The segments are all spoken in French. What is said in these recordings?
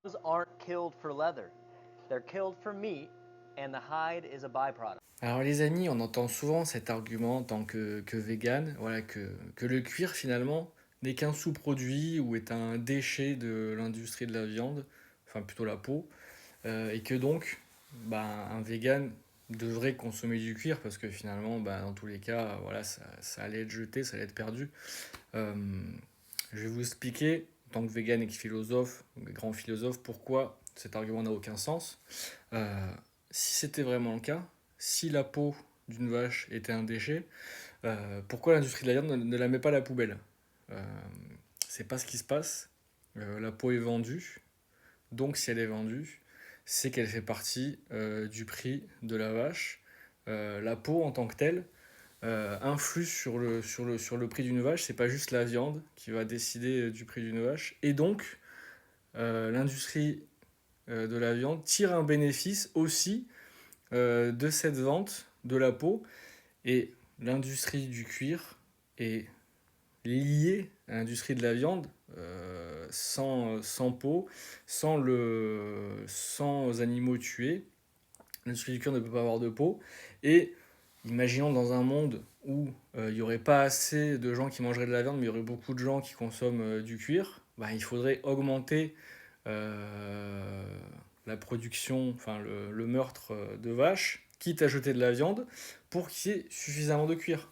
Those aren't killed for leather. They're killed for meat, and the hide is a byproduct. Alors les amis, on entend souvent cet argument en tant que vegan, voilà, que le cuir finalement n'est qu'un sous-produit ou est un déchet de l'industrie de la viande, enfin plutôt la peau, et que donc bah, un vegan devrait consommer du cuir parce que finalement, bah, dans tous les cas, voilà, ça allait être jeté, ça allait être perdu. Euh, je vais vous expliquer, en tant que vegan et que philosophe, grand philosophe, pourquoi cet argument n'a aucun sens. Euh, Si c'était vraiment le cas, si la peau d'une vache était un déchet, pourquoi l'industrie de la viande ne la met pas à la poubelle? euh, C'est pas ce qui se passe. La peau est vendue, donc si elle est vendue, c'est qu'elle fait partie du prix de la vache. La peau en tant que telle influe sur le prix d'une vache. C'est pas juste la viande qui va décider du prix d'une vache. Et donc, l'industrie de la viande tire un bénéfice aussi de cette vente de la peau. Et l'industrie du cuir est liée à l'industrie de la viande. Sans peau, sans animaux tués, l'industrie du cuir ne peut pas avoir de peau. Et imaginons dans un monde où il n'y aurait pas assez de gens qui mangeraient de la viande, mais il y aurait beaucoup de gens qui consomment du cuir, bah, il faudrait augmenter euh, la production, enfin le meurtre de vaches, quitte à jeter de la viande, pour qu'il y ait suffisamment de cuir.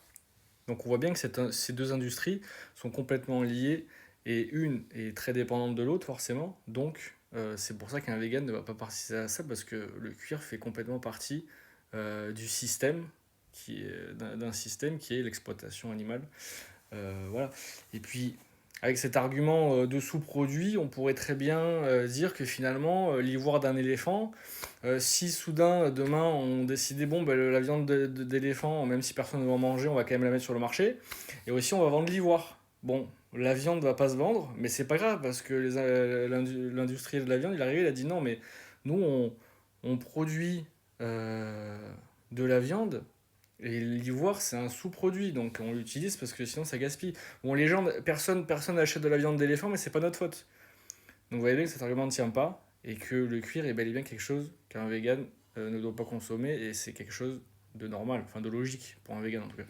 Donc on voit bien que ces deux industries sont complètement liées et une est très dépendante de l'autre forcément. Donc c'est pour ça qu'un vegan ne va pas participer à ça parce que le cuir fait complètement partie du système d'un système qui est l'exploitation animale. Voilà. Et puis, avec cet argument de sous-produit, on pourrait très bien dire que finalement, l'ivoire d'un éléphant, si soudain, demain, on décidait, bon, ben, la viande d'éléphant, même si personne ne va en manger, on va quand même la mettre sur le marché, et aussi on va vendre l'ivoire. Bon, la viande va pas se vendre, mais c'est pas grave, parce que l'industrie de la viande, il est arrivé, il a dit non, mais nous, on produit euh, de la viande, et l'ivoire, c'est un sous-produit, donc on l'utilise parce que sinon ça gaspille. Bon, les gens, personne n'achète de la viande d'éléphant, mais c'est pas notre faute. Donc vous voyez bien que cet argument ne tient pas et que le cuir est bel et bien quelque chose qu'un vegan ne doit pas consommer et c'est quelque chose de normal, enfin de logique pour un vegan en tout cas.